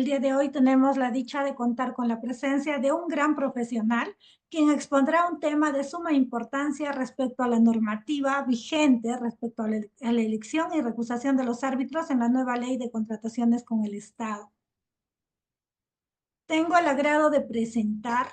El día de hoy tenemos la dicha de contar con la presencia de un gran profesional, quien expondrá un tema de suma importancia respecto a la normativa vigente, respecto a la elección y recusación de los árbitros en la nueva ley de contrataciones con el Estado. Tengo el agrado de presentar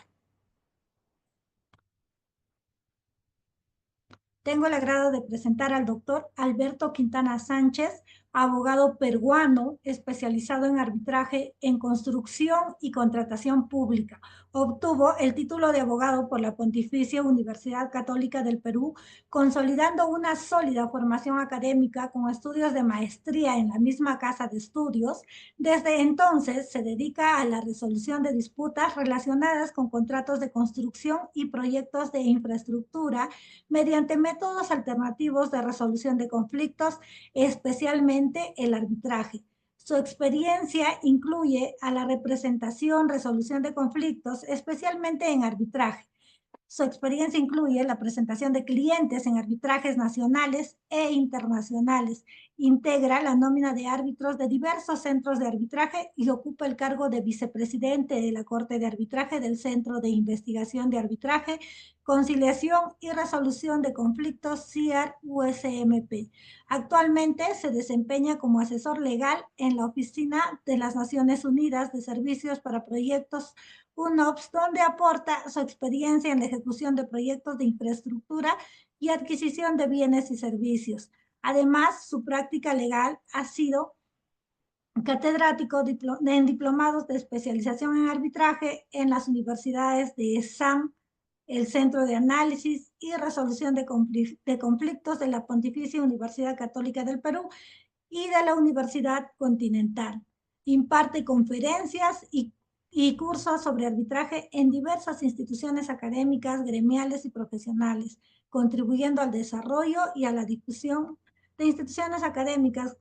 al doctor Alberto Quintana Sánchez, abogado peruano especializado en arbitraje en construcción y contratación pública. Obtuvo el título de abogado por la Pontificia Universidad Católica del Perú, consolidando una sólida formación académica con estudios de maestría en la misma casa de estudios. Desde entonces se dedica a la resolución de disputas relacionadas con contratos de construcción y proyectos de infraestructura mediante métodos alternativos de resolución de conflictos, especialmente el arbitraje. Su experiencia incluye a la representación, resolución de conflictos, especialmente en arbitraje. Su experiencia incluye la presentación de clientes en arbitrajes nacionales e internacionales. Integra la nómina de árbitros de diversos centros de arbitraje y ocupa el cargo de vicepresidente de la Corte de Arbitraje del Centro de Investigación de Arbitraje, Conciliación y Resolución de Conflictos CIAR-USMP. Actualmente se desempeña como asesor legal en la Oficina de las Naciones Unidas de Servicios para Proyectos UNOPS, donde aporta su experiencia en la ejecución de proyectos de infraestructura y adquisición de bienes y servicios. Además, su práctica legal ha sido catedrático en diplomados de especialización en arbitraje en las universidades de SAM, el Centro de Análisis y Resolución de Conflictos de la Pontificia Universidad Católica del Perú y de la Universidad Continental. Imparte conferencias y cursos sobre arbitraje en diversas instituciones académicas, gremiales y profesionales, contribuyendo al desarrollo y a la difusión de instituciones académicas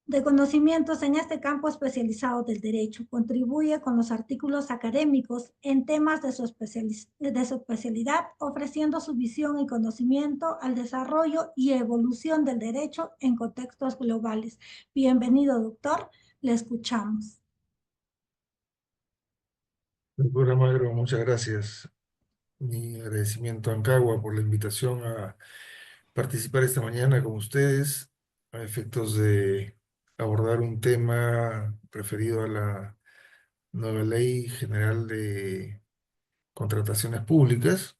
de conocimientos en este campo especializado del derecho. Contribuye con los artículos académicos en temas de su especialidad, ofreciendo su visión y conocimiento al desarrollo y evolución del derecho en contextos globales. Bienvenido, doctor. Le escuchamos. Doctora Magro, muchas gracias. Mi agradecimiento a Ancagua por la invitación a participar esta mañana con ustedes a efectos de abordar un tema referido a la nueva Ley General de Contrataciones Públicas.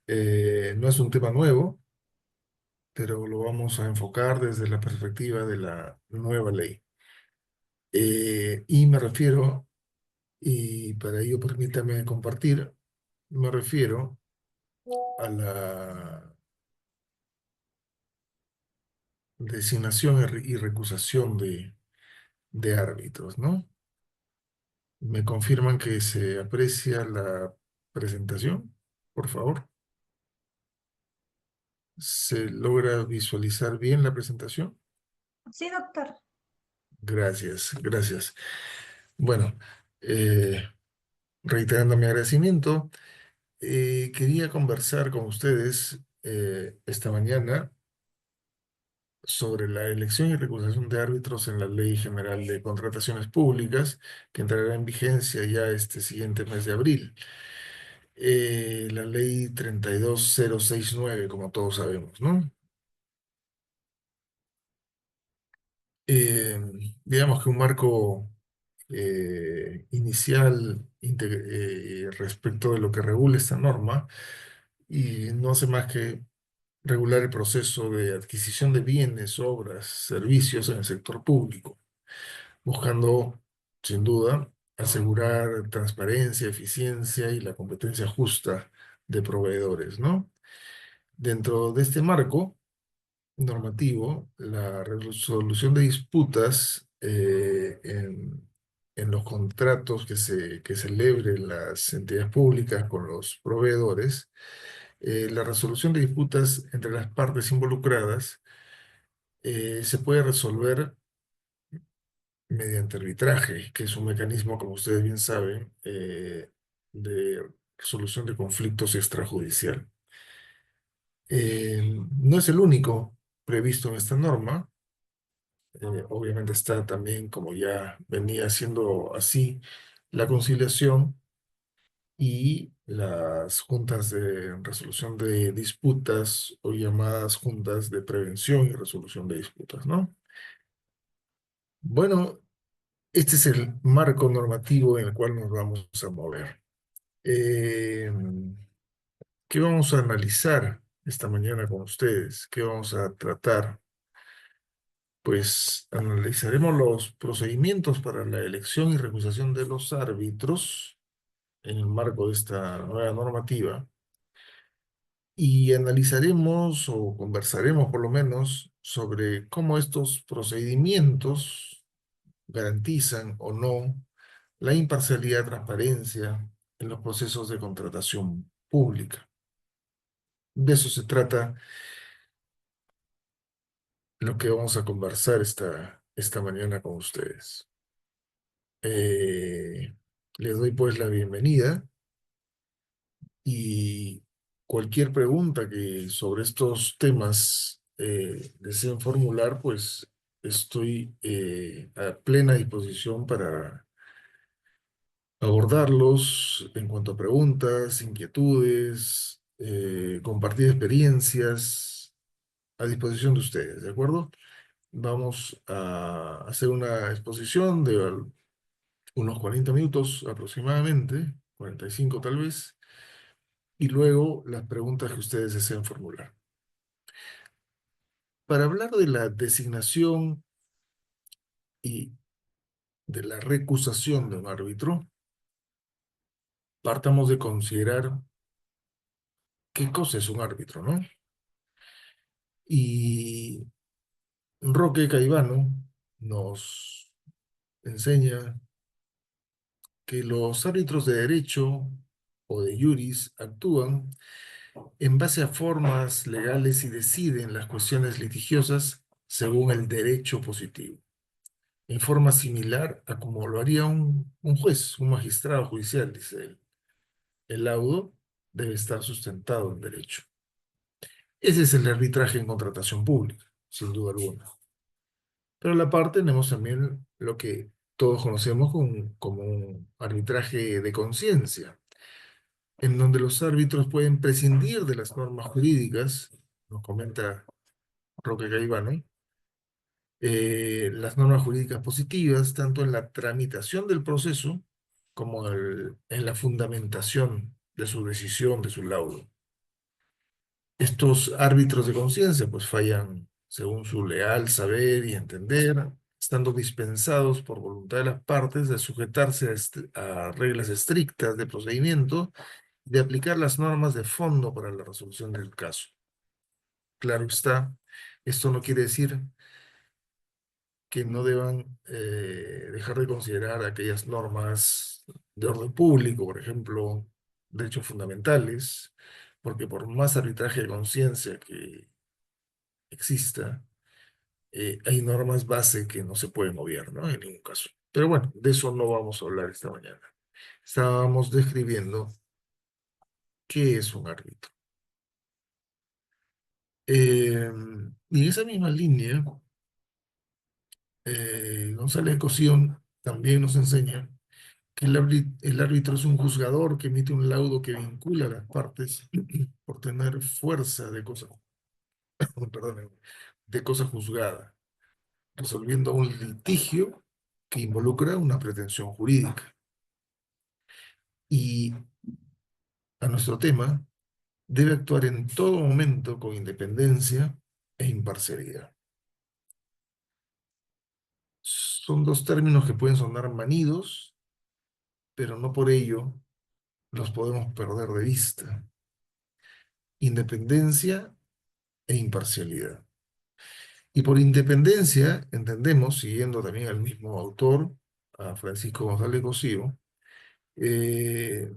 No es un tema nuevo, pero lo vamos a enfocar desde la perspectiva de la nueva ley. Y me refiero, y para ello permítame compartir, me refiero a la designación y recusación de árbitros, ¿no? ¿Me confirman que se aprecia la presentación? Por favor. ¿Se logra visualizar bien la presentación? Sí, doctor. Gracias, gracias. Bueno, eh, reiterando mi agradecimiento, quería conversar con ustedes esta mañana sobre la elección y recusación de árbitros en la Ley General de Contrataciones Públicas, que entrará en vigencia ya este siguiente mes de abril. La Ley 32069, como todos sabemos, ¿no? Eh, digamos que un marco inicial respecto de lo que regula esta norma y no hace más que regular el proceso de adquisición de bienes, obras, servicios en el sector público, buscando, sin duda, asegurar transparencia, eficiencia y la competencia justa de proveedores, ¿no? Dentro de este marco normativo, la resolución de disputas en los contratos que celebren las entidades públicas con los proveedores, la resolución de disputas entre las partes involucradas se puede resolver mediante arbitraje, que es un mecanismo, como ustedes bien saben, de resolución de conflictos extrajudicial. No es el único previsto en esta norma. Obviamente está también, como ya venía siendo así, la conciliación y las juntas de resolución de disputas o llamadas juntas de prevención y resolución de disputas, ¿no? Bueno, este es el marco normativo en el cual nos vamos a mover. Eh, ¿Qué vamos a analizar esta mañana con ustedes? ¿Qué vamos a tratar? Pues analizaremos los procedimientos para la elección y recusación de los árbitros en el marco de esta nueva normativa y analizaremos o conversaremos por lo menos sobre cómo estos procedimientos garantizan o no la imparcialidad y transparencia en los procesos de contratación pública. De eso se trata lo que vamos a conversar esta mañana con ustedes. Eh, Les doy pues la bienvenida y cualquier pregunta que sobre estos temas deseen formular, pues estoy a plena disposición para abordarlos en cuanto a preguntas, inquietudes, compartir experiencias a disposición de ustedes, ¿de acuerdo? Vamos a hacer una exposición de unos 40 minutos aproximadamente, 45 tal vez, y luego las preguntas que ustedes deseen formular. Para hablar de la designación y de la recusación de un árbitro, partamos de considerar qué cosa es un árbitro, ¿no? Y Roque Caivano nos enseña que los árbitros de derecho o de juris actúan en base a formas legales y deciden las cuestiones litigiosas según el derecho positivo, en forma similar a como lo haría un juez, un magistrado judicial, dice él. El laudo debe estar sustentado en derecho. Ese es el arbitraje en contratación pública, sin duda alguna. Pero a la par tenemos también lo que todos conocemos como un arbitraje de conciencia, en donde los árbitros pueden prescindir de las normas jurídicas, nos comenta Roque Gaivano, las normas jurídicas positivas, tanto en la tramitación del proceso como en la fundamentación de su decisión, de su laudo. Estos árbitros de conciencia pues fallan según su leal saber y entender, estando dispensados por voluntad de las partes de sujetarse a reglas estrictas de procedimiento y de aplicar las normas de fondo para la resolución del caso. Claro está, esto no quiere decir que no deban dejar de considerar aquellas normas de orden público, por ejemplo, derechos fundamentales, porque por más arbitraje de conciencia que exista, hay normas base que no se pueden obviar, ¿no? En ningún caso. Pero bueno, de eso no vamos a hablar esta mañana. Estábamos describiendo qué es un árbitro. Y en esa misma línea, González Cosío también nos enseña que el árbitro es un juzgador que emite un laudo que vincula a las partes por tener fuerza de cosa, perdón, de cosa juzgada, resolviendo un litigio que involucra una pretensión jurídica. Y a nuestro tema, debe actuar en todo momento con independencia e imparcialidad. Son dos términos que pueden sonar manidos, pero no por ello los podemos perder de vista. Independencia e imparcialidad. Y por independencia entendemos, siguiendo también al mismo autor, a Francisco González Cosío, eh,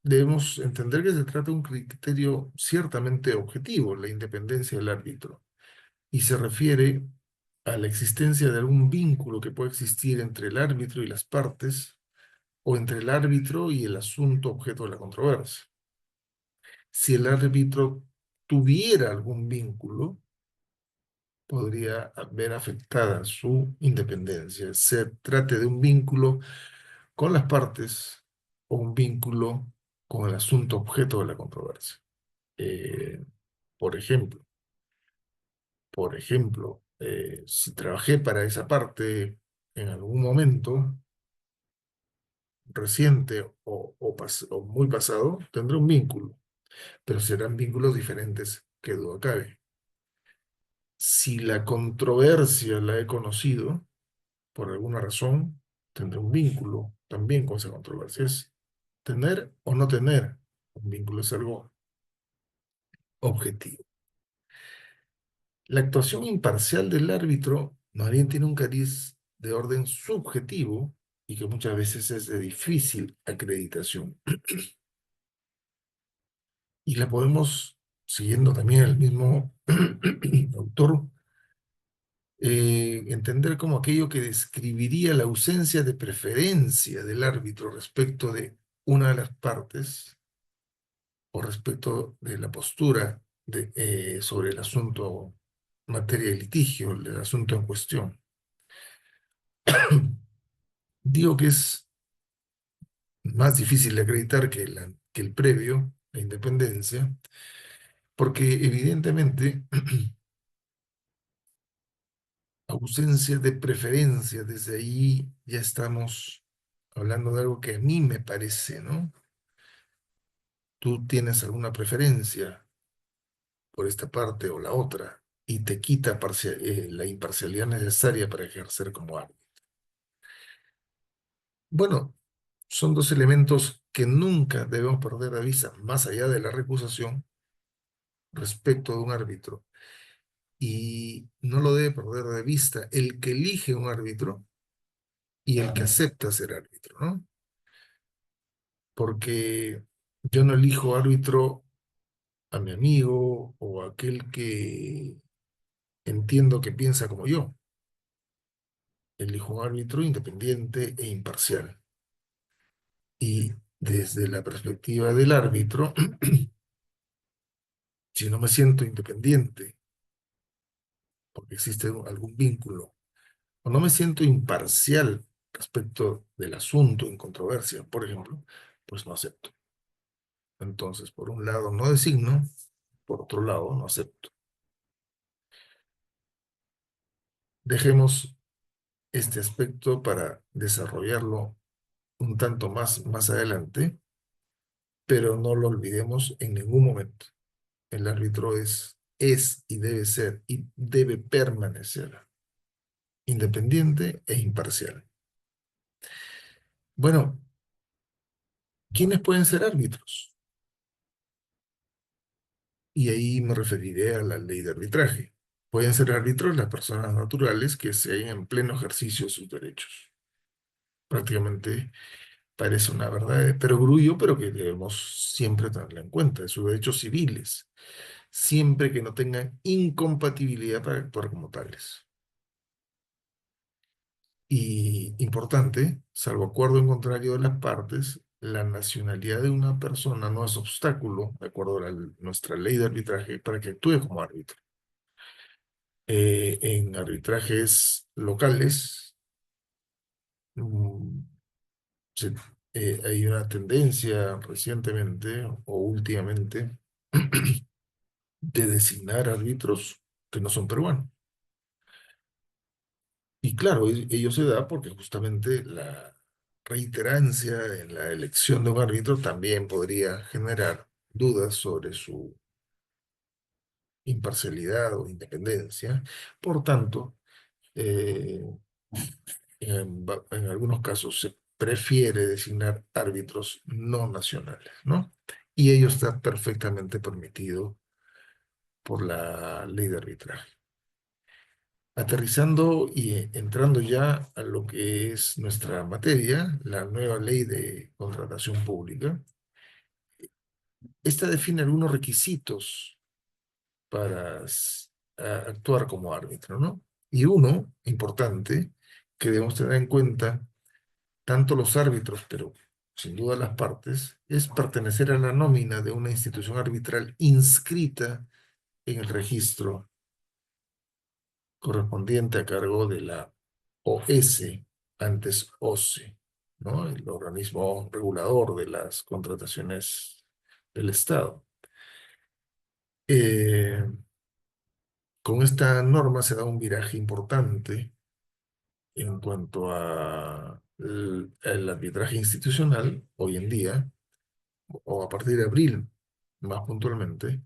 debemos entender que se trata de un criterio ciertamente objetivo, la independencia del árbitro, y se refiere a la existencia de algún vínculo que puede existir entre el árbitro y las partes, o entre el árbitro y el asunto objeto de la controversia. Si el árbitro tuviera algún vínculo, podría ver afectada su independencia. Se trate de un vínculo con las partes o un vínculo con el asunto objeto de la controversia. Eh, por ejemplo, si trabajé para esa parte en algún momento reciente o muy pasado, tendré un vínculo, pero serán vínculos diferentes, que duda cabe. Si la controversia la he conocido, por alguna razón, tendré un vínculo también con esa controversia. Es tener o no tener un vínculo, es algo objetivo. La actuación imparcial del árbitro más bien tiene un cariz de orden subjetivo y que muchas veces es de difícil acreditación. Y la podemos, siguiendo también el mismo autor, entender como aquello que describiría la ausencia de preferencia del árbitro respecto de una de las partes o respecto de la postura sobre el asunto materia de litigio, el asunto en cuestión. Digo que es más difícil de acreditar que el previo, la independencia, porque evidentemente ausencia de preferencia, desde ahí ya estamos hablando de algo que a mí me parece, ¿no? Tú tienes alguna preferencia por esta parte o la otra y te quita la imparcialidad necesaria para ejercer como árbitro. Bueno, son dos elementos que nunca debemos perder de vista, más allá de la recusación respecto de un árbitro. Y no lo debe perder de vista el que elige un árbitro y el que acepta ser árbitro, ¿no? Porque yo no elijo árbitro a mi amigo o a aquel que entiendo que piensa como yo. Elijo un árbitro independiente e imparcial. Y desde la perspectiva del árbitro, si no me siento independiente, porque existe algún vínculo, o no me siento imparcial respecto del asunto en controversia, por ejemplo, pues no acepto. Entonces, por un lado no designo, por otro lado no acepto. Dejemos este aspecto para desarrollarlo un tanto más adelante, pero no lo olvidemos en ningún momento. El árbitro es y debe ser y debe permanecer independiente e imparcial. Bueno, ¿quiénes pueden ser árbitros? Y ahí me referiré a la ley de arbitraje. Pueden ser árbitros las personas naturales que se hallen en pleno ejercicio de sus derechos. Prácticamente parece una verdad de perogrullo, pero que debemos siempre tenerla en cuenta, de sus derechos civiles, siempre que no tengan incompatibilidad para actuar como tales. Y importante, salvo acuerdo en contrario de las partes, la nacionalidad de una persona no es obstáculo, de acuerdo a nuestra ley de arbitraje, para que actúe como árbitro. En arbitrajes locales, mm, se- hay una tendencia recientemente o últimamente de designar árbitros que no son peruanos. Y claro, ello se da porque justamente la reiterancia en la elección de un árbitro también podría generar dudas sobre su imparcialidad o independencia. Por tanto, eh, en algunos casos se prefiere designar árbitros no nacionales, ¿no? Y ello está perfectamente permitido por la ley de arbitraje. Aterrizando y entrando ya a lo que es nuestra materia, la nueva ley de contratación pública, esta define algunos requisitos para actuar como árbitro, ¿no? Y uno, importante, que debemos tener en cuenta, tanto los árbitros, pero sin duda las partes, es pertenecer a la nómina de una institución arbitral inscrita en el registro correspondiente a cargo de la OS, antes OCE, ¿no? El organismo regulador de las contrataciones del Estado. Eh, con esta norma se da un viraje importante en cuanto a el arbitraje institucional hoy en día, o a partir de abril, más puntualmente.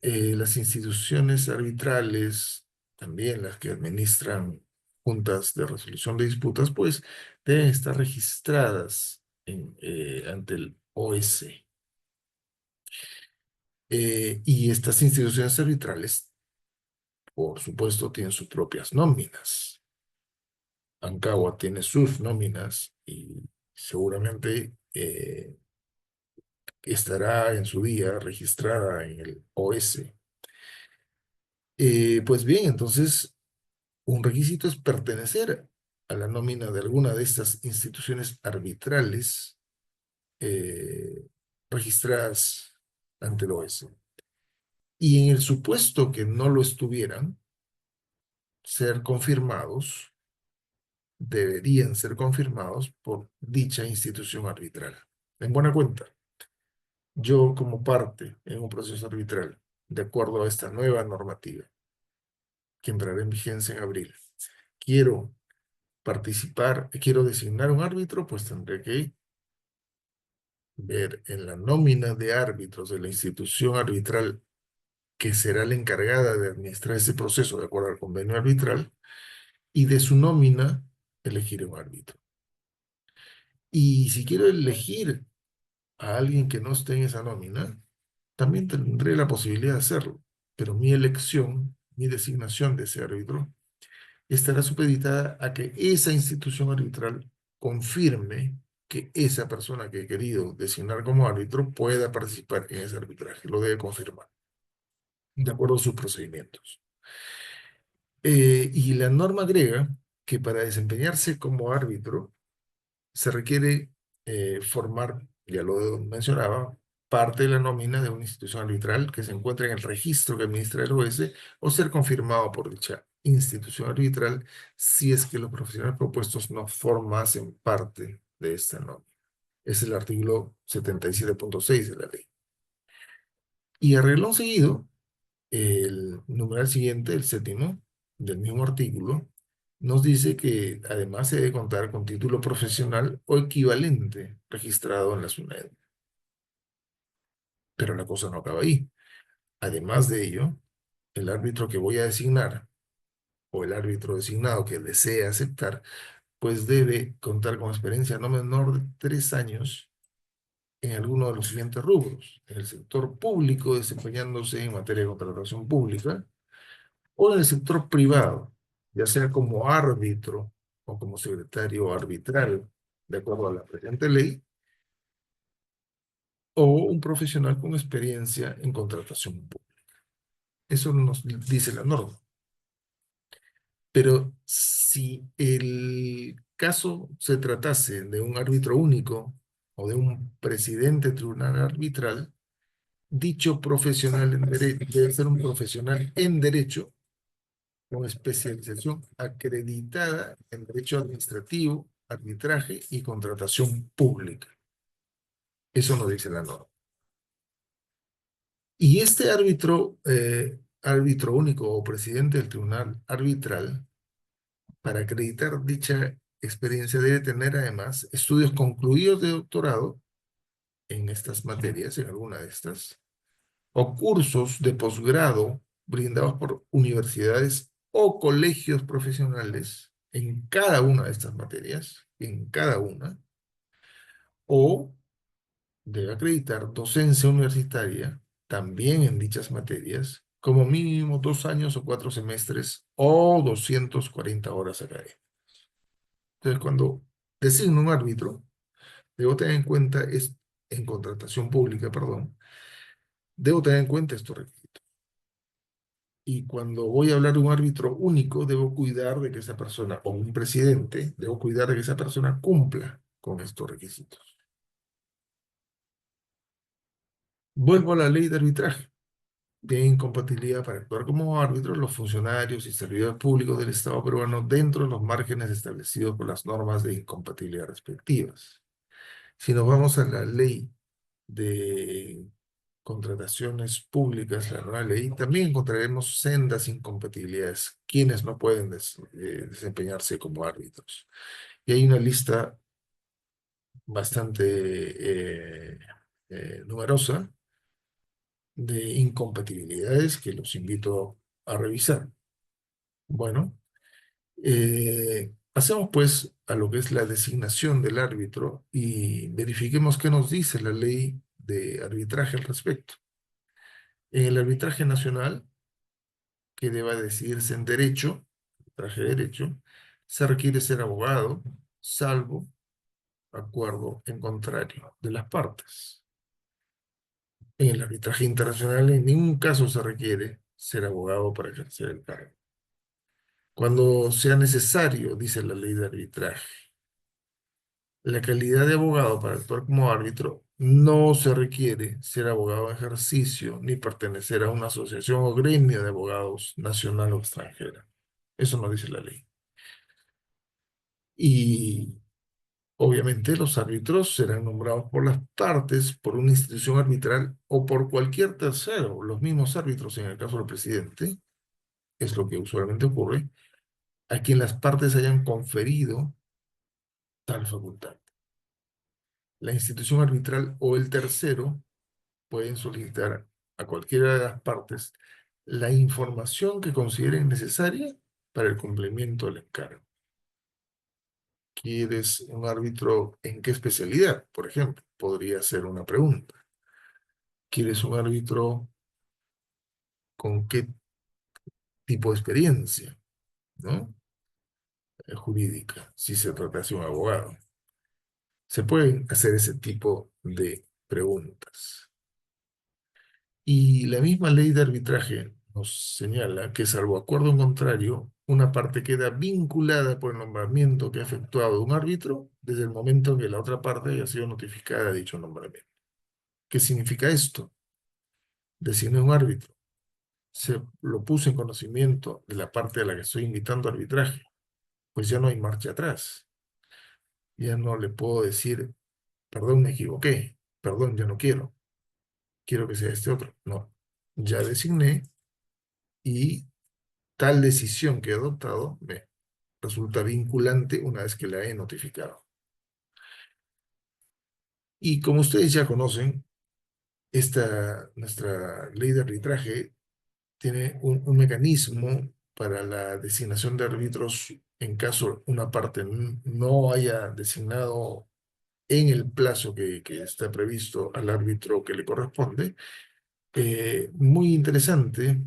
Las instituciones arbitrales, también las que administran juntas de resolución de disputas, pues deben estar registradas ante el OS. Y estas instituciones arbitrales, por supuesto, tienen sus propias nóminas. Ancagua tiene sus nóminas y seguramente estará en su día registrada en el OS. Pues bien, entonces un requisito es pertenecer a la nómina de alguna de estas instituciones arbitrales eh, registradas ante el OS. Y en el supuesto que no lo estuvieran, ser confirmados, deberían ser confirmados por dicha institución arbitral. En buena cuenta, yo como parte en un proceso arbitral, de acuerdo a esta nueva normativa, que entrará en vigencia en abril, quiero participar, quiero designar un árbitro, pues tendré que ver en la nómina de árbitros de la institución arbitral que será la encargada de administrar ese proceso de acuerdo al convenio arbitral, y de su nómina elegir un árbitro. Y si quiero elegir a alguien que no esté en esa nómina, también tendré la posibilidad de hacerlo, pero mi elección, mi designación de ese árbitro, estará supeditada a que esa institución arbitral confirme que esa persona que he querido designar como árbitro pueda participar en ese arbitraje. Lo debe confirmar, de acuerdo a sus procedimientos. Y la norma agrega que para desempeñarse como árbitro se requiere formar, ya lo mencionaba, parte de la nómina de una institución arbitral que se encuentra en el registro que administra el juez o ser confirmado por dicha institución arbitral si es que los profesionales propuestos no formasen parte de esta nómina. Es el artículo 77.6 de la ley. Y a renglón seguido, el numeral siguiente, el séptimo, del mismo artículo, nos dice que además se debe contar con título profesional o equivalente registrado en la SUNED. Pero la cosa no acaba ahí. Además de ello, el árbitro que voy a designar o el árbitro designado que desee aceptar, pues debe contar con experiencia no menor de 3 años en alguno de los siguientes rubros: en el sector público, desempeñándose en materia de contratación pública, o en el sector privado, ya sea como árbitro o como secretario arbitral, de acuerdo a la presente ley, o un profesional con experiencia en contratación pública. Eso nos dice la norma. Pero si el caso se tratase de un árbitro único o de un presidente de tribunal arbitral, dicho profesional en derecho debe ser un profesional en derecho con especialización acreditada en derecho administrativo, arbitraje y contratación pública. Eso nos dice la norma. Y este árbitro único o presidente del tribunal arbitral, para acreditar dicha experiencia, debe tener además estudios concluidos de doctorado en estas materias, en alguna de estas, o cursos de posgrado brindados por universidades o colegios profesionales en cada una de estas materias, en cada una, o debe acreditar docencia universitaria también en dichas materias, como mínimo 2 años o 4 semestres o 240 horas académicas. Entonces, cuando designo un árbitro, debo tener en cuenta, en contratación pública, perdón, debo tener en cuenta estos requisitos. Y cuando voy a hablar de un árbitro único, debo cuidar de que esa persona, o un presidente, debo cuidar de que esa persona cumpla con estos requisitos. Vuelvo a la ley de arbitraje. de incompatibilidad para actuar como árbitros los funcionarios y servidores públicos del Estado peruano dentro de los márgenes establecidos por las normas de incompatibilidad respectivas. Si nos vamos a la ley de contrataciones públicas, la nueva ley, también encontraremos sendas incompatibilidades, quienes no pueden desempeñarse como árbitros. Y hay una lista bastante numerosa de incompatibilidades que los invito a revisar. Bueno, pasemos pues a lo que es la designación del árbitro y verifiquemos qué nos dice la ley de arbitraje al respecto. En el arbitraje nacional, que deba decidirse en derecho, arbitraje de derecho, se requiere ser abogado, salvo acuerdo en contrario de las partes. En el arbitraje internacional en ningún caso se requiere ser abogado para ejercer el cargo. Cuando sea necesario, dice la ley de arbitraje, la calidad de abogado para actuar como árbitro no se requiere ser abogado en ejercicio ni pertenecer a una asociación o gremio de abogados nacional o extranjera. Eso no dice la ley. Y obviamente los árbitros serán nombrados por las partes, por una institución arbitral o por cualquier tercero. Los mismos árbitros, en el caso del presidente, es lo que usualmente ocurre, a quien las partes hayan conferido tal facultad. La institución arbitral o el tercero pueden solicitar a cualquiera de las partes la información que consideren necesaria para el cumplimiento del encargo. ¿Quieres un árbitro en qué especialidad? Por ejemplo, podría ser una pregunta. ¿Quieres un árbitro con qué tipo de experiencia, ¿no? Jurídica, si se tratase de un abogado? Se pueden hacer ese tipo de preguntas. Y la misma ley de arbitraje nos señala que, salvo acuerdo en contrario, una parte queda vinculada por el nombramiento que ha efectuado un árbitro desde el momento en que la otra parte haya sido notificada de dicho nombramiento. ¿Qué significa esto? Designé un árbitro, se lo puse en conocimiento de la parte a la que estoy invitando a arbitraje, pues ya no hay marcha atrás. Ya no le puedo decir, perdón, me equivoqué, perdón, ya no quiero, quiero que sea este otro. No, ya designé y tal decisión que he adoptado me resulta vinculante una vez que la he notificado. Y como ustedes ya conocen, nuestra ley de arbitraje tiene un mecanismo para la designación de árbitros en caso una parte no haya designado en el plazo que está previsto al árbitro que le corresponde. Muy interesante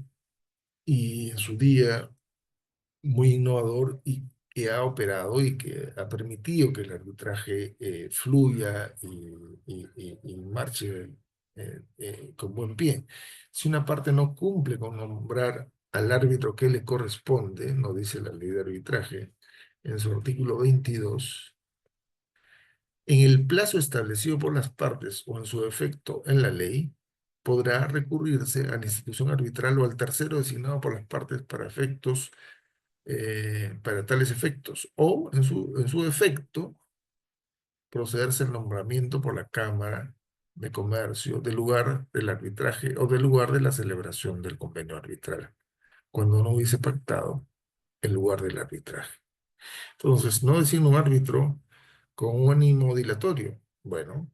y en su día muy innovador y que ha operado y que ha permitido que el arbitraje fluya y marche con buen pie. Si una parte no cumple con nombrar al árbitro que le corresponde, nos dice la ley de arbitraje en su artículo 22, en el plazo establecido por las partes o en su defecto en la ley, podrá recurrirse a la institución arbitral o al tercero designado por las partes para tales efectos, o en su defecto, procederse al nombramiento por la Cámara de Comercio del lugar del arbitraje o del lugar de la celebración del convenio arbitral, cuando no hubiese pactado el lugar del arbitraje. Entonces, no designa un árbitro con un ánimo dilatorio. Bueno,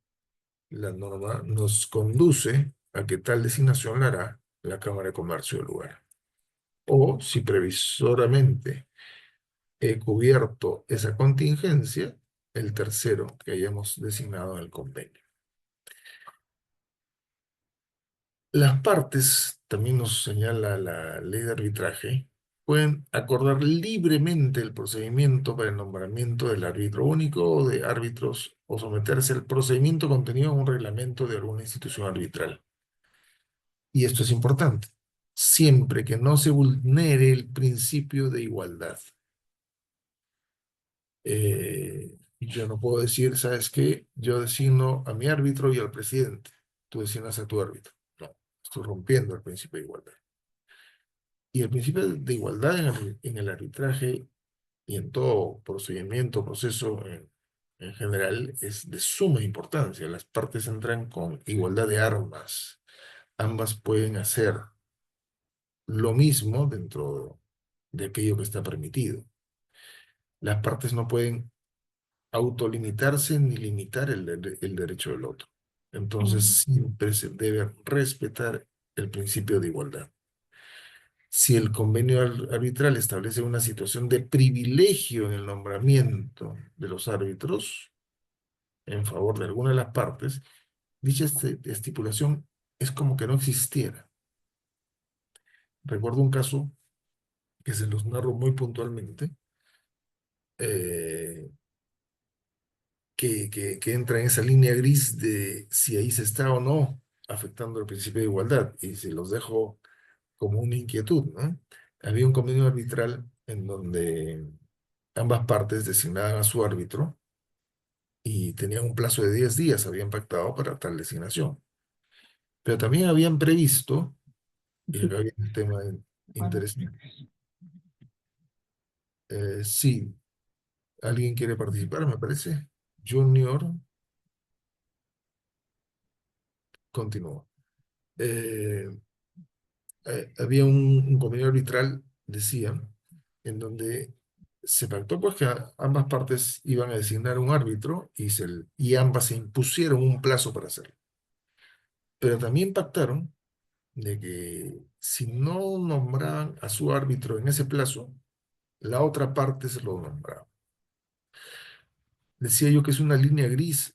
la norma nos conduce a que tal designación la hará la Cámara de Comercio del lugar. O si previsoramente he cubierto esa contingencia, el tercero que hayamos designado en el convenio. Las partes, también nos señala la ley de arbitraje, pueden acordar libremente el procedimiento para el nombramiento del árbitro único o de árbitros o someterse al procedimiento contenido en un reglamento de alguna institución arbitral. Y esto es importante, siempre que no se vulnere el principio de igualdad. Yo no puedo decir, ¿sabes qué? Yo designo a mi árbitro y al presidente. Tú designas a tu árbitro. No, estoy rompiendo el principio de igualdad. Y el principio de igualdad en el arbitraje y en todo procedimiento, proceso en general es de suma importancia. Las partes entran con igualdad de armas. Ambas pueden hacer lo mismo dentro de aquello que está permitido. Las partes no pueden autolimitarse ni limitar el derecho del otro. Entonces siempre se debe respetar el principio de igualdad. Si el convenio arbitral establece una situación de privilegio en el nombramiento de los árbitros en favor de alguna de las partes, dicha estipulación es como que no existiera. Recuerdo un caso que se los narro muy puntualmente, eh, que entra en esa línea gris de si ahí se está o no afectando el principio de igualdad, y se los dejo como una inquietud, ¿no? Había un convenio arbitral en donde ambas partes designaban a su árbitro y tenían un plazo de 10 días, habían pactado para tal designación. Pero también habían previsto, y acá viene el tema interesante, sí, alguien quiere participar, me parece. Junior, continúa. Eh, Había un convenio arbitral, decía, en donde se pactó pues que ambas partes iban a designar un árbitro y ambas se impusieron un plazo para hacerlo. Pero también pactaron de que si no nombraban a su árbitro en ese plazo, la otra parte se lo nombraba. Decía yo que es una línea gris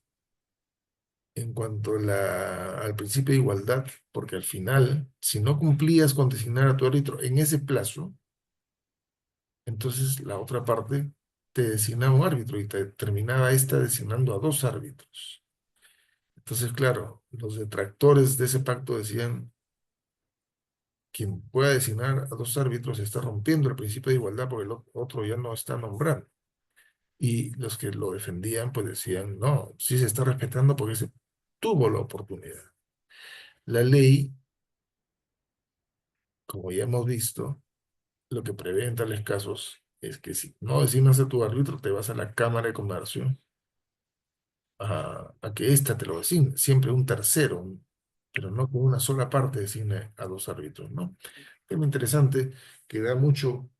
en cuanto a al principio de igualdad, porque al final, si no cumplías con designar a tu árbitro en ese plazo, entonces la otra parte te designaba un árbitro y te terminaba esta designando a dos árbitros. Entonces, claro, los detractores de ese pacto decían, quien pueda designar a dos árbitros está rompiendo el principio de igualdad porque el otro ya no está nombrando. Y los que lo defendían, pues decían, no, sí se está respetando porque se tuvo la oportunidad. La ley, como ya hemos visto, lo que prevé en tales casos es que si no designas a tu árbitro, te vas a la Cámara de Comercio a que ésta te lo designe, siempre un tercero, pero no con una sola parte designe a dos árbitros, ¿no? Tema interesante que da mucho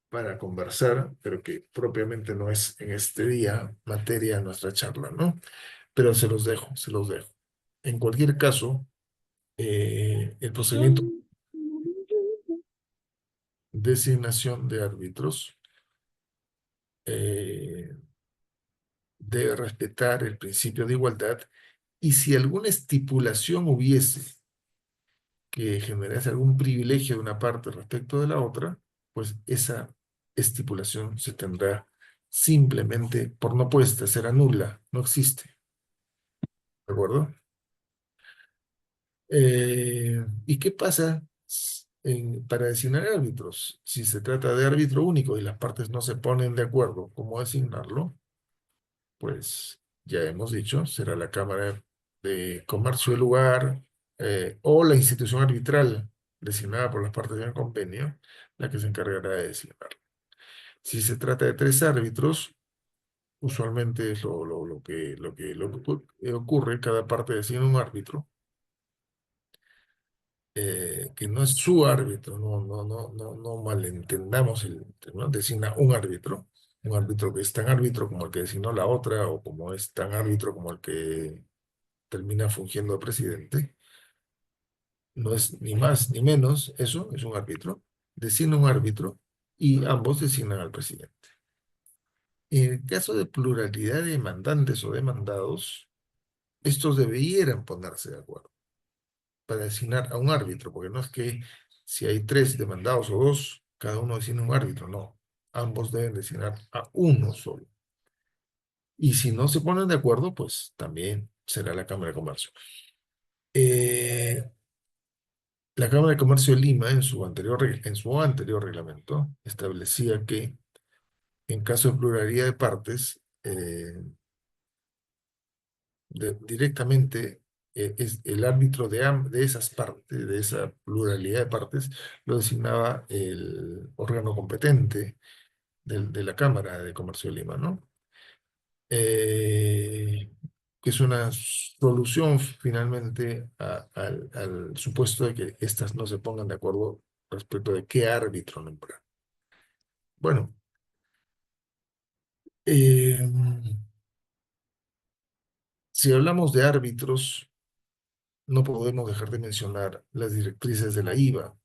para conversar, pero que propiamente no es en este día materia de nuestra charla, ¿no? Pero se los dejo, se los dejo. En cualquier caso, el procedimiento de designación de árbitros eh, debe respetar el principio de igualdad, y si alguna estipulación hubiese que generase algún privilegio de una parte respecto de la otra, pues esa estipulación se tendrá simplemente por no puesta, será nula, no existe, ¿de acuerdo? ¿Y qué pasa para designar árbitros? Si se trata de árbitro único y las partes no se ponen de acuerdo cómo designarlo, pues ya hemos dicho, será la Cámara de Comercio del lugar, o la institución arbitral designada por las partes del convenio la que se encargará de designarlo. Si se trata de tres árbitros, usualmente es lo que ocurre, cada parte designa un árbitro, que no es su árbitro, no malentendamos ¿no? Designa un árbitro que es tan árbitro como el que designó la otra, o como es tan árbitro como el que termina fungiendo de presidente. No es ni más ni menos, eso es un árbitro. Designa un árbitro y ambos designan al presidente. En el caso de pluralidad de demandantes o demandados, estos debieran ponerse de acuerdo para designar a un árbitro, porque no es que si hay tres demandados o dos, cada uno designa un árbitro, no. Ambos deben designar a uno solo. Y si no se ponen de acuerdo, pues también será la Cámara de Comercio. Eh, la Cámara de Comercio de Lima, en su anterior reglamento, establecía que en caso de pluralidad de partes, directamente es el árbitro de esas partes, de esa pluralidad de partes, lo designaba el órgano competente de la Cámara de Comercio de Lima, ¿no? Eh, que es una solución finalmente al supuesto de que éstas no se pongan de acuerdo respecto de qué árbitro nombrar. Bueno, eh, si hablamos de árbitros, no podemos dejar de mencionar las directrices de la IVA,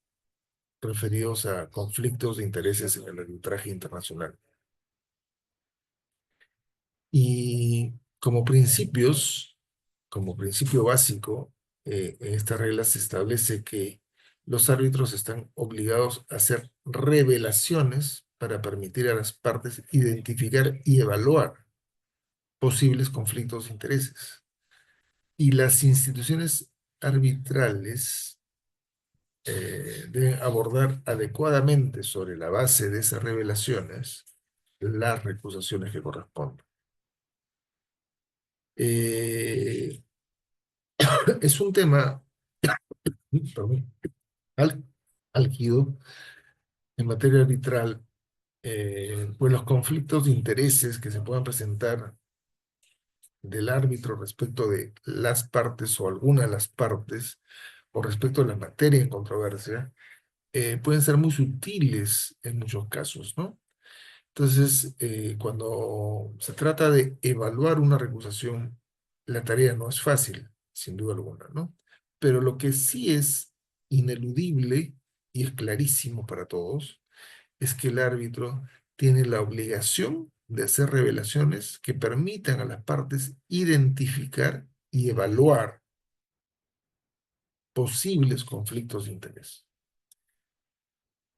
referidos a conflictos de intereses en el arbitraje internacional. Y como principio básico, en esta regla se establece que los árbitros están obligados a hacer revelaciones para permitir a las partes identificar y evaluar posibles conflictos de intereses. Y las instituciones arbitrales deben abordar adecuadamente sobre la base de esas revelaciones las recusaciones que corresponden. Eh, es un tema, perdón, al- álgido en materia arbitral, pues los conflictos de intereses que se puedan presentar del árbitro respecto de las partes o alguna de las partes o respecto a la materia en controversia, pueden ser muy sutiles en muchos casos, ¿no? Entonces, cuando se trata de evaluar una recusación, la tarea no es fácil, sin duda alguna, ¿no? Pero lo que sí es ineludible y es clarísimo para todos es que el árbitro tiene la obligación de hacer revelaciones que permitan a las partes identificar y evaluar posibles conflictos de interés.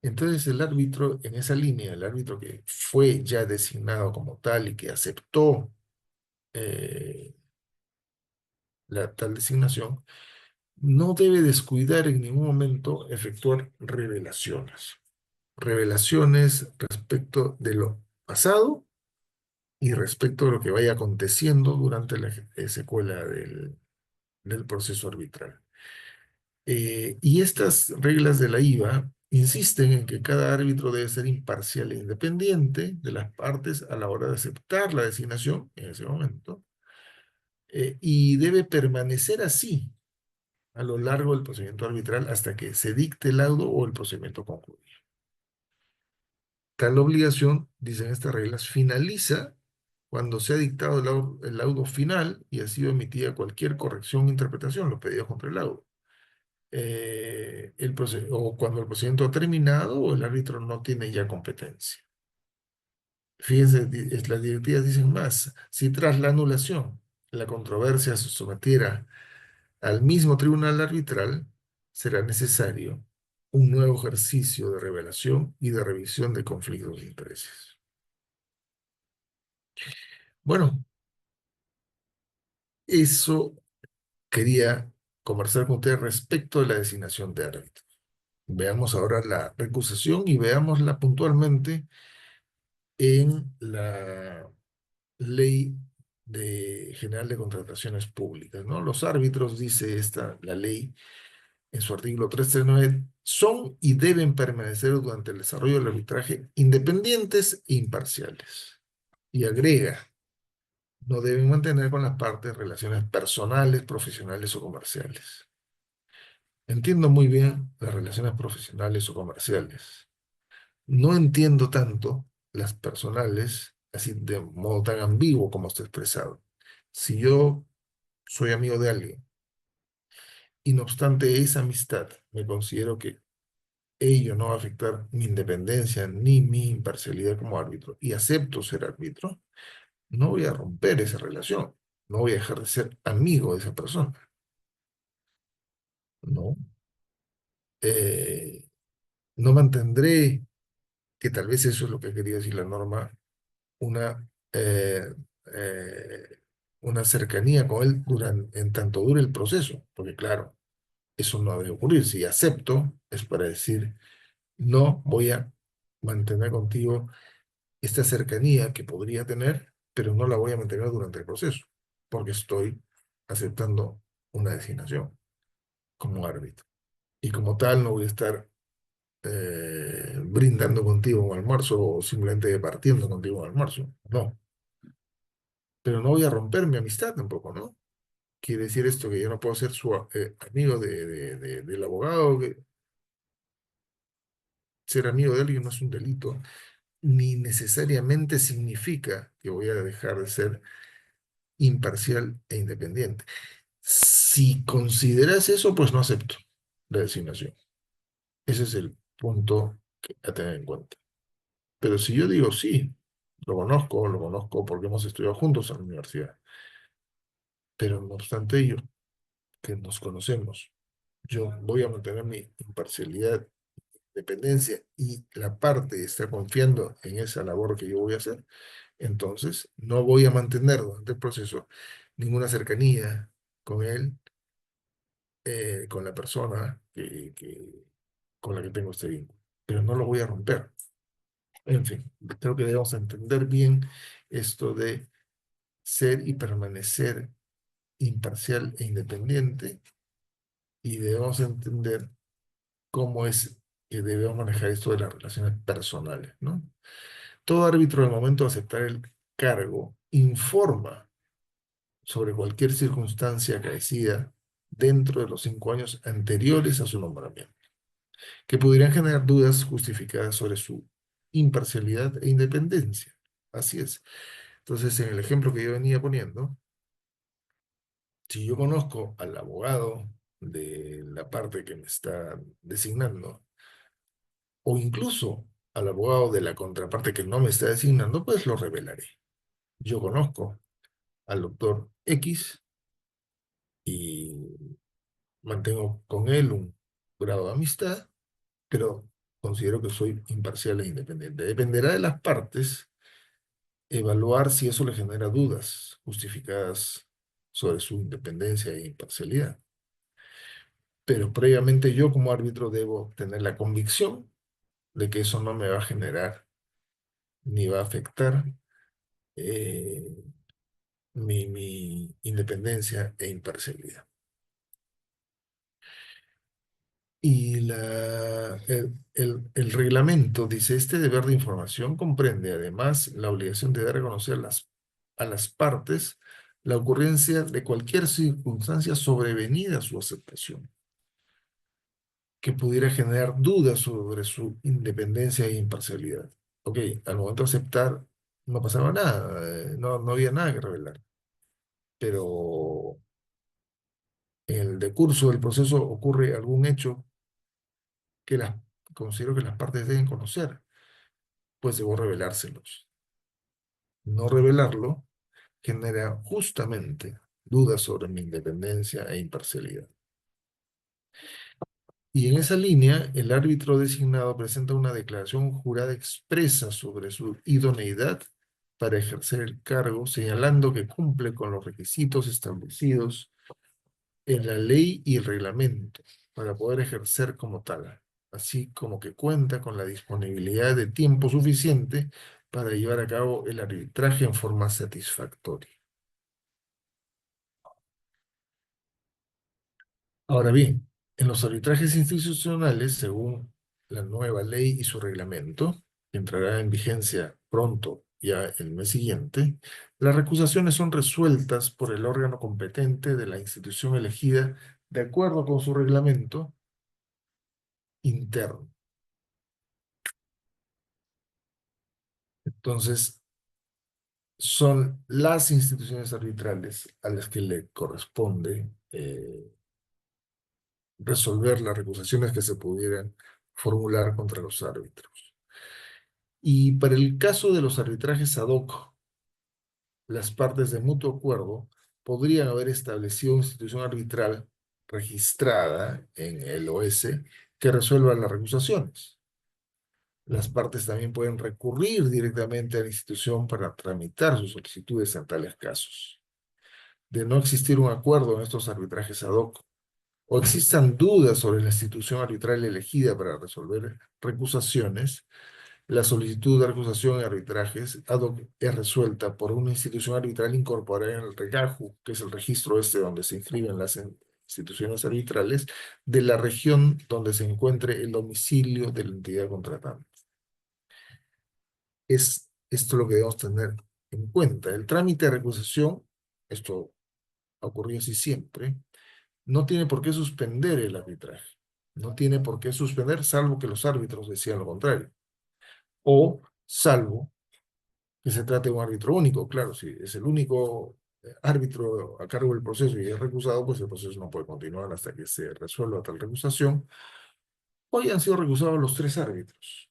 Entonces el árbitro, en esa línea, el árbitro que fue ya designado como tal y que aceptó eh, la tal designación, no debe descuidar en ningún momento efectuar revelaciones. Revelaciones respecto de lo pasado y respecto a lo que vaya aconteciendo durante la secuela del proceso arbitral. Y estas reglas de la IVA insisten en que cada árbitro debe ser imparcial e independiente de las partes a la hora de aceptar la designación en ese momento, y debe permanecer así a lo largo del procedimiento arbitral hasta que se dicte el laudo o el procedimiento concluya. Tal obligación, dicen estas reglas, finaliza cuando se ha dictado el laudo final y ha sido emitida cualquier corrección o interpretación, los pedidos contra el laudo. O cuando el procedimiento ha terminado o el árbitro no tiene ya competencia. Fíjense, las directivas dicen más, si tras la anulación la controversia se sometiera al mismo tribunal arbitral, será necesario un nuevo ejercicio de revelación y de revisión de conflictos de intereses. Bueno, eso quería conversar con ustedes respecto de la designación de árbitro. Veamos ahora la recusación y veámosla puntualmente en la Ley General de Contrataciones Públicas, ¿no? Los árbitros, dice la ley, en su artículo 339, son y deben permanecer durante el desarrollo del arbitraje independientes e imparciales. Y agrega, no deben mantener con las partes relaciones personales, profesionales o comerciales. Entiendo muy bien las relaciones profesionales o comerciales. No entiendo tanto las personales, así de modo tan ambiguo como está expresado. Si yo soy amigo de alguien y no obstante esa amistad me considero que ello no va a afectar mi independencia ni mi imparcialidad como árbitro y acepto ser árbitro, no voy a romper esa relación, no voy a dejar de ser amigo de esa persona, ¿no? Eh, no mantendré, que tal vez eso es lo que quería decir la norma, una, eh, eh, una cercanía con él en tanto dure el proceso, porque claro, eso no debe ocurrir. Si acepto, es para decir, no voy a mantener contigo esta cercanía que podría tener, pero no la voy a mantener durante el proceso, porque estoy aceptando una designación como árbitro. Y como tal no voy a estar brindando contigo un almuerzo o simplemente partiendo contigo un almuerzo. No. Pero no voy a romper mi amistad tampoco, ¿no? Quiere decir esto que yo no puedo ser su amigo del abogado, que ser amigo de alguien no es un delito, ni necesariamente significa que voy a dejar de ser imparcial e independiente. Si consideras eso, pues no acepto la designación. Ese es el punto a tener en cuenta. Pero si yo digo sí, lo conozco porque hemos estudiado juntos en la universidad, pero no obstante ello, que nos conocemos, yo voy a mantener mi imparcialidad, dependencia y la parte está confiando en esa labor que yo voy a hacer, entonces no voy a mantener durante el proceso ninguna cercanía con él, con la persona con la que tengo este vínculo, pero no lo voy a romper. En fin, creo que debemos entender bien esto de ser y permanecer imparcial e independiente y debemos entender cómo es que debemos manejar esto de las relaciones personales, ¿no? Todo árbitro al momento de aceptar el cargo informa sobre cualquier circunstancia acaecida dentro de los 5 años anteriores a su nombramiento, que pudieran generar dudas justificadas sobre su imparcialidad e independencia. Así es. Entonces, en el ejemplo que yo venía poniendo, si yo conozco al abogado de la parte que me está designando, o incluso al abogado de la contraparte que no me está designando, pues lo revelaré. Yo conozco al doctor X y mantengo con él un grado de amistad, pero considero que soy imparcial e independiente. Dependerá de las partes evaluar si eso le genera dudas justificadas sobre su independencia e imparcialidad. Pero previamente yo como árbitro debo tener la convicción de que eso no me va a generar ni va a afectar eh, mi independencia e imparcialidad. Y el reglamento dice, este deber de información comprende además la obligación de dar a conocer a las partes la ocurrencia de cualquier circunstancia sobrevenida a su aceptación, que pudiera generar dudas sobre su independencia e imparcialidad. Ok, al momento de aceptar no pasaba nada, no había nada que revelar, pero en el decurso del proceso ocurre algún hecho que considero que las partes deben conocer, pues debo revelárselos. No revelarlo genera justamente dudas sobre mi independencia e imparcialidad. Y en esa línea, el árbitro designado presenta una declaración jurada expresa sobre su idoneidad para ejercer el cargo, señalando que cumple con los requisitos establecidos en la ley y el reglamento para poder ejercer como tal, así como que cuenta con la disponibilidad de tiempo suficiente para llevar a cabo el arbitraje en forma satisfactoria. Ahora bien, en los arbitrajes institucionales, según la nueva ley y su reglamento, que entrará en vigencia pronto, ya el mes siguiente, las recusaciones son resueltas por el órgano competente de la institución elegida de acuerdo con su reglamento interno. Entonces, son las instituciones arbitrales a las que le corresponde resolver las recusaciones que se pudieran formular contra los árbitros. Y para el caso de los arbitrajes ad hoc, las partes de mutuo acuerdo podrían haber establecido una institución arbitral registrada en el OS que resuelva las recusaciones. Las partes también pueden recurrir directamente a la institución para tramitar sus solicitudes en tales casos. De no existir un acuerdo en estos arbitrajes ad hoc, o existan dudas sobre la institución arbitral elegida para resolver recusaciones, la solicitud de recusación en arbitrajes ad hoc es resuelta por una institución arbitral incorporada en el REGAJU, que es el registro este donde se inscriben instituciones arbitrales de la región donde se encuentre el domicilio de la entidad contratante. Es esto lo que debemos tener en cuenta. El trámite de recusación, esto ha ocurrido así siempre, no tiene por qué suspender el arbitraje. No tiene por qué suspender, salvo que los árbitros decidan lo contrario. O salvo que se trate de un árbitro único. Claro, si es el único árbitro a cargo del proceso y es recusado, pues el proceso no puede continuar hasta que se resuelva tal recusación. Hoy han sido recusados los tres árbitros.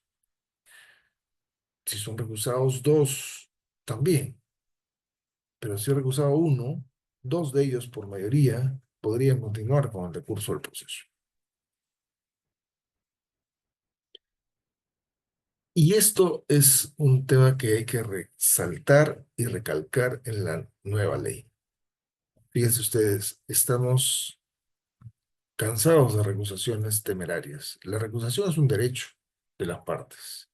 Si son recusados dos, también. Pero si es recusado uno, dos de ellos por mayoría podrían continuar con el recurso del proceso. Y esto es un tema que hay que resaltar y recalcar en la nueva ley. Fíjense ustedes, estamos cansados de recusaciones temerarias. La recusación es un derecho de las partes.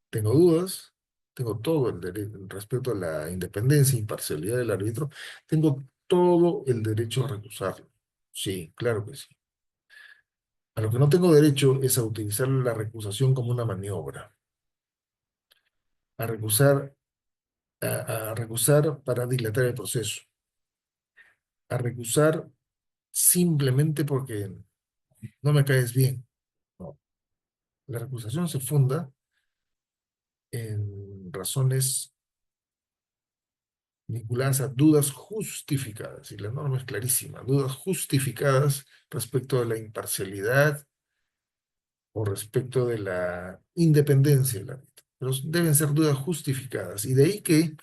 Tengo dudas, tengo todo el derecho respecto a la independencia e imparcialidad del árbitro, tengo todo el derecho a recusarlo. Sí, claro que sí. A lo que no tengo derecho es a utilizar la recusación como una maniobra, a recusar, a recusar para dilatar el proceso, a recusar simplemente porque no me caes bien. No. La recusación se funda en razones vinculadas a dudas justificadas, y la norma es clarísima, dudas justificadas respecto de la imparcialidad o respecto de la independencia del árbitro. Pero deben ser dudas justificadas, y de ahí que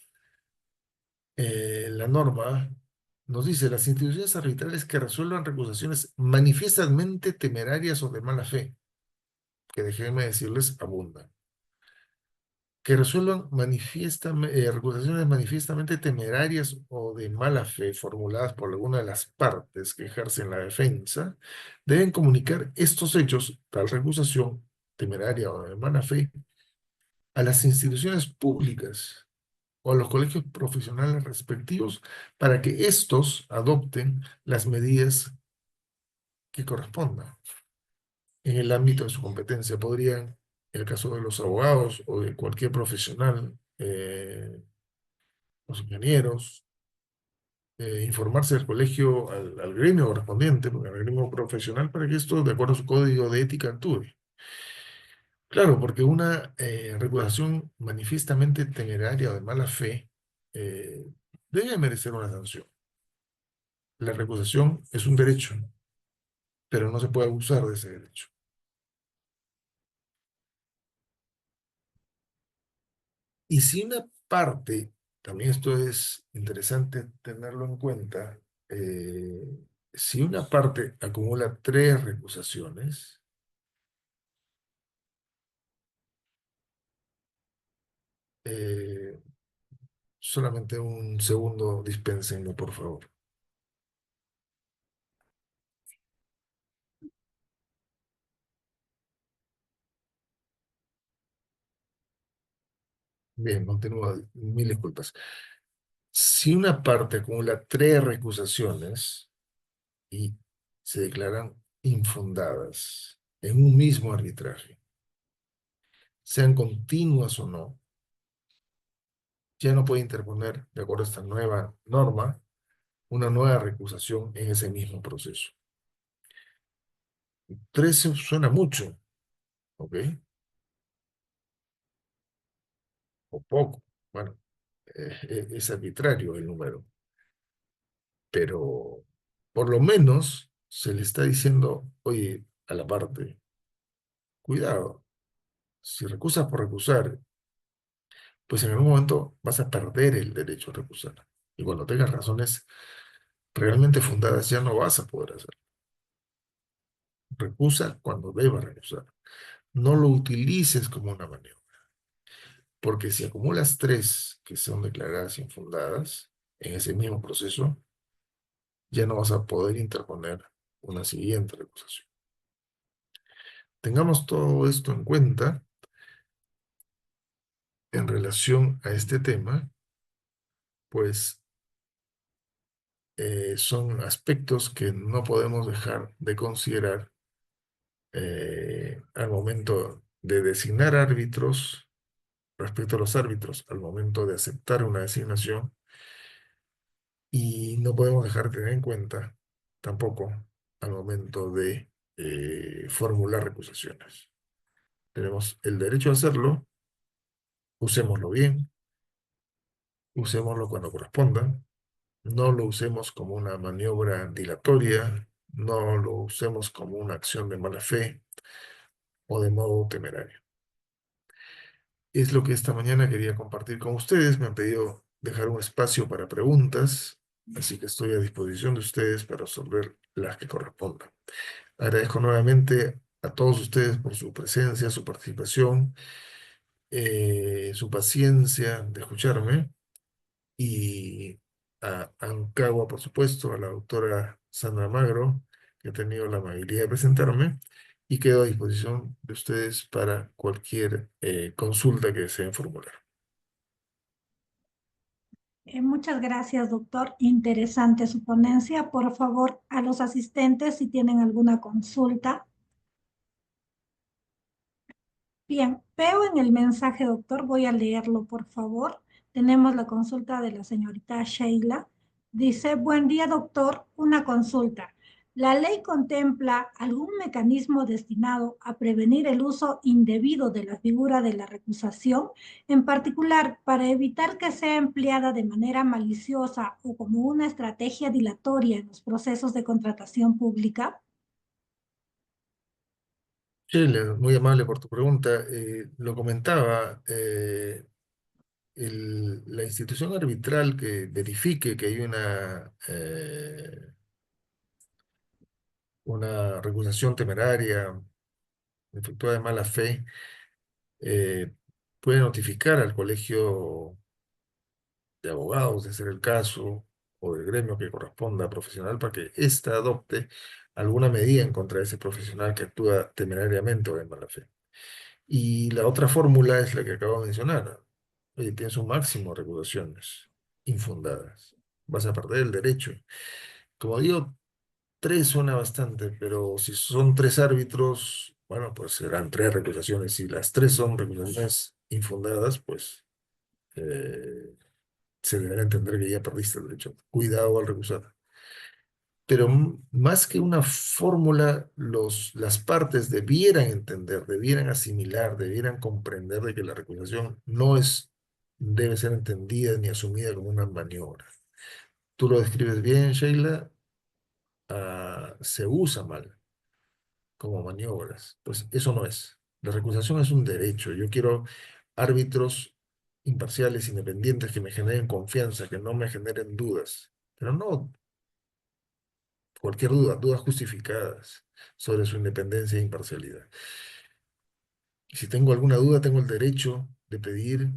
la norma nos dice las instituciones arbitrales que resuelvan recusaciones manifiestamente temerarias o de mala fe, que déjenme decirles abundan, que resuelvan recusaciones manifiestamente temerarias o de mala fe formuladas por alguna de las partes que ejercen la defensa, deben comunicar estos hechos, tal recusación temeraria o de mala fe, a las instituciones públicas o a los colegios profesionales respectivos para que éstos adopten las medidas que correspondan en el ámbito de su competencia. Podrían, en el caso de los abogados o de cualquier profesional, los ingenieros, informarse del colegio, al gremio correspondiente, porque al gremio profesional, para que esto, de acuerdo a su código de ética, actúe. Claro, porque una reputación manifiestamente temeraria o de mala fe eh, debe merecer una sanción. La recusación es un derecho, pero no se puede abusar de ese derecho. Y si una parte, también esto es interesante tenerlo en cuenta, eh, si una parte acumula tres recusaciones, eh, solamente un segundo, dispénsenme, por favor. Bien, continúa, mil disculpas. Si una parte acumula tres recusaciones y se declaran infundadas en un mismo arbitraje, sean continuas o no, ya no puede interponer, de acuerdo a esta nueva norma, una nueva recusación en ese mismo proceso. Tres suena mucho, ¿ok? O poco. Bueno, es arbitrario el número, pero por lo menos se le está diciendo, oye, a la parte, cuidado, si recusas por recusar, pues en algún momento vas a perder el derecho a recusar. Y cuando tengas razones realmente fundadas, ya no vas a poder hacerlo. Recusa cuando debas recusar. No lo utilices como una maniobra. Porque si acumulas tres que son declaradas infundadas en ese mismo proceso, ya no vas a poder interponer una siguiente recusación. Tengamos todo esto en cuenta en relación a este tema, pues son aspectos que no podemos dejar de considerar al momento de designar árbitros, respecto a los árbitros, al momento de aceptar una designación, y no podemos dejar de tener en cuenta tampoco al momento de formular recusaciones. Tenemos el derecho a hacerlo, usémoslo bien, usémoslo cuando corresponda, no lo usemos como una maniobra dilatoria, no lo usemos como una acción de mala fe o de modo temerario. Es lo que esta mañana quería compartir con ustedes. Me han pedido dejar un espacio para preguntas, así que estoy a disposición de ustedes para resolver las que correspondan. Agradezco nuevamente a todos ustedes por su presencia, su participación, su paciencia de escucharme, y a Ancagua, por supuesto, a la doctora Sandra Magro, que ha tenido la amabilidad de presentarme, y quedo a disposición de ustedes para cualquier consulta que deseen formular. Muchas gracias, doctor. Interesante su ponencia. Por favor, a los asistentes, si tienen alguna consulta. Bien, veo en el mensaje, doctor, voy a leerlo, por favor. Tenemos la consulta de la señorita Sheila. Dice, buen día, doctor, una consulta. ¿La ley contempla algún mecanismo destinado a prevenir el uso indebido de la figura de la recusación, en particular para evitar que sea empleada de manera maliciosa o como una estrategia dilatoria en los procesos de contratación pública? Sheila, muy amable por tu pregunta. Lo comentaba, la institución arbitral que verifique que hay una recusación temeraria efectuada de mala fe, eh, puede notificar al colegio de abogados, de ser el caso, o del gremio que corresponda profesional, para que ésta adopte alguna medida en contra de ese profesional que actúa temerariamente o de mala fe. Y la otra fórmula es la que acabo de mencionar. Oye, tienes un máximo de recusaciones infundadas. Vas a perder el derecho. Como digo, tres suena bastante, pero si son tres árbitros, bueno, pues serán tres recusaciones. Si las tres son recusaciones infundadas, pues eh, se deberá entender que ya perdiste el derecho. Cuidado al recusar. Pero más que una fórmula, las partes debieran entender, debieran asimilar, debieran comprender de que la recusación no debe ser entendida ni asumida como una maniobra. Tú lo describes bien, Sheila, se usa mal como maniobras. Pues eso no es. La recusación es un derecho. Yo quiero árbitros imparciales, independientes, que me generen confianza, que no me generen dudas. Pero no cualquier duda, dudas justificadas sobre su independencia e imparcialidad. Y si tengo alguna duda, tengo el derecho de pedir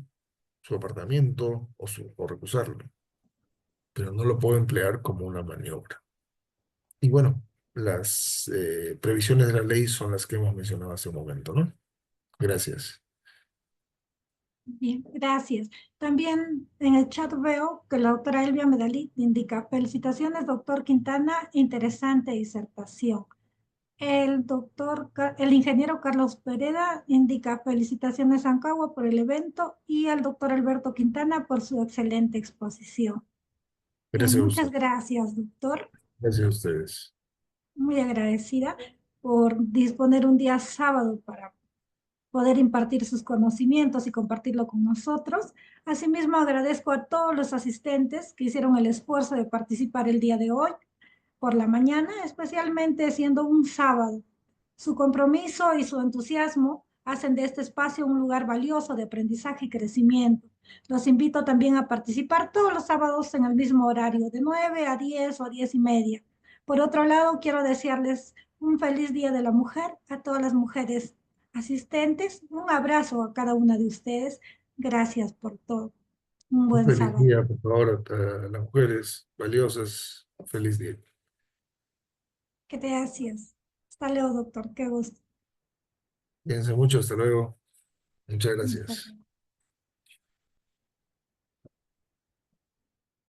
su apartamiento o recusarlo, pero no lo puedo emplear como una maniobra. Y bueno, las previsiones de la ley son las que hemos mencionado hace un momento, ¿no? Gracias. Bien, gracias. También en el chat veo que la doctora Elvia Medalí indica, felicitaciones, doctor Quintana, interesante disertación. El ingeniero Carlos Pereda indica, felicitaciones a Ancagua por el evento y al doctor Alberto Quintana por su excelente exposición. Gracias a Muchas usted. gracias, doctor. Gracias a ustedes. Muy agradecida por disponer un día sábado para poder impartir sus conocimientos y compartirlo con nosotros. Asimismo, agradezco a todos los asistentes que hicieron el esfuerzo de participar el día de hoy por la mañana, especialmente siendo un sábado. Su compromiso y su entusiasmo hacen de este espacio un lugar valioso de aprendizaje y crecimiento. Los invito también a participar todos los sábados en el mismo horario, de 9 a 10 o a 10:30. Por otro lado, quiero desearles un feliz Día de la Mujer a todas las mujeres asistentes. Un abrazo a cada una de ustedes. Gracias por todo. Un Un buen feliz sábado. día, por favor, a las mujeres valiosas. Feliz día. Gracias. Hasta luego, doctor. Qué gusto. Piensen mucho, hasta luego. Muchas Hasta gracias. luego.